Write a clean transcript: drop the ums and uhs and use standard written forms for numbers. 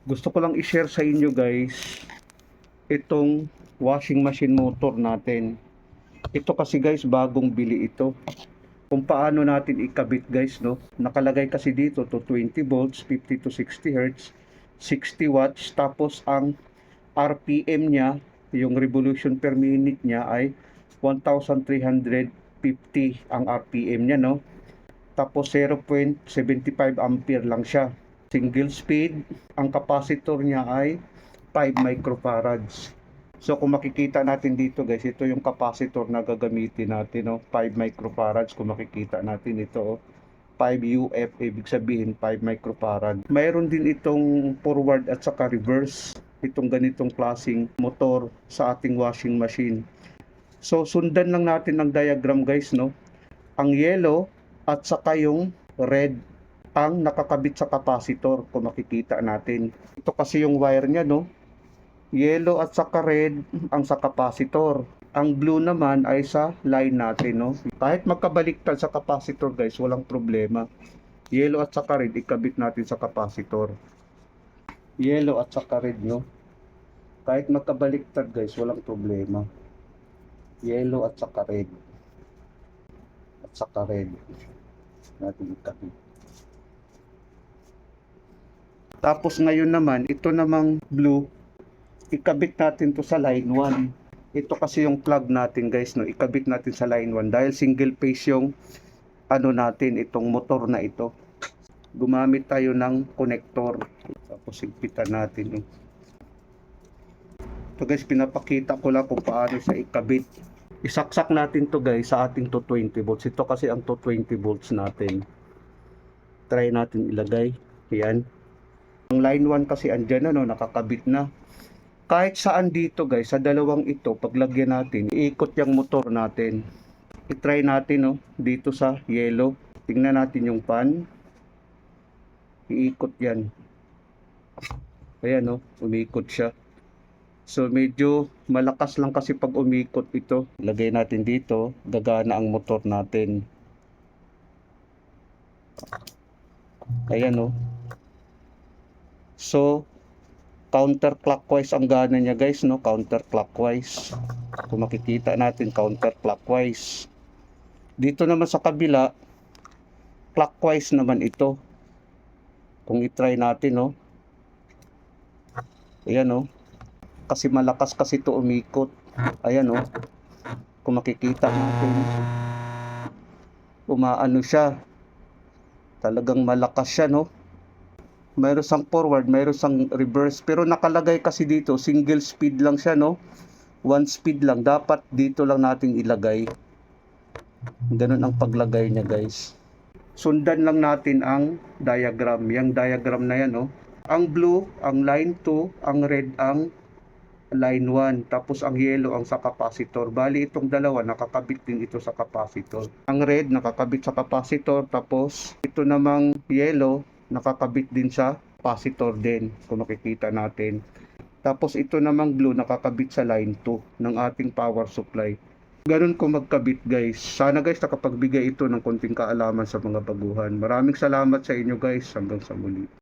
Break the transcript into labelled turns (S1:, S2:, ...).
S1: Gusto ko lang i-share sa inyo guys itong washing machine motor natin. Ito kasi guys, bagong bili ito. Kung paano natin ikabit guys, no? Nakalagay kasi dito to 20 volts, 50 to 60 hertz, 60 watts, tapos ang RPM niya, yung revolution per minute niya ay 1350 ang RPM niya, no? Tapos 0.75 ampere lang siya. Single speed, ang capacitor niya ay 5 microfarads. So kung makikita natin dito guys, ito yung capacitor na gagamitin natin, no? 5 microfarads, kung makikita natin ito, 5 UF, ibig sabihin 5 microfarad. Mayroon din itong forward at saka reverse, itong ganitong klaseng motor sa ating washing machine. So sundan lang natin ang diagram guys, no? Ang yellow at saka yung red ang nakakabit sa capacitor, kung makikita natin. Ito kasi yung wire niya, no? Yellow at saka red ang sa capacitor. Ang blue naman ay sa line natin, no? Kahit magkabaliktad sa capacitor guys, walang problema. Yellow at saka red ikabit natin sa capacitor. Yellow at saka red, no? Kahit magkabaliktad guys, walang problema. Yellow at saka red. At saka red natin ikabit. Tapos ngayon naman, ito namang blue, ikabit natin to sa line 1. Ito kasi yung plug natin guys, no? Ikabit natin sa line 1 dahil single phase yung ano natin, itong motor na ito. Gumamit tayo ng connector. Tapos higpitan natin. Ito guys, pinapakita ko lang kung paano siya ikabit. Isaksak natin to guys sa ating 220 volts. Ito kasi ang 220 volts natin. Try natin ilagay. Ayan. Ang line 1 kasi andyan na, no? Nakakabit na. Kahit saan dito guys, sa dalawang ito, paglagyan natin, iikot yung motor natin. I-try natin, no? Dito sa yellow. Tingnan natin yung pan. Iikot yan. Ayan, no? Umikot siya. So medyo malakas lang kasi pag umikot ito. Lagay natin dito, gagana ang motor natin. Ayan, no? So counterclockwise ang gana niya guys, no? Counterclockwise. Kung makikita natin, counterclockwise. Dito naman sa kabila, clockwise naman ito. Kung i-try natin, no? Ayan, no? Kasi malakas kasi ito umikot. Ayan, no? Kung makikita natin, umaano siya. Talagang malakas siya, no? Mayroon sang forward, mayroon sang reverse, pero nakalagay kasi dito single speed lang siya, no? One speed lang, dapat dito lang natin ilagay. Ganun ang paglagay niya guys. Sundan lang natin ang diagram, yung diagram na yan, no? Ang blue ang line 2, ang red ang line 1, tapos ang yellow ang sa capacitor. Bali itong dalawa nakakabit din ito sa capacitor. Ang red nakakabit sa capacitor, tapos ito namang yellow nakakabit din sa capacitor din, kung makikita natin. Tapos ito namang blue nakakabit sa line 2 ng ating power supply. Ganun ko magkabit guys. Sana guys nakapagbigay ito ng konting kaalaman sa mga baguhan. Maraming salamat sa inyo guys. Hanggang sa muli.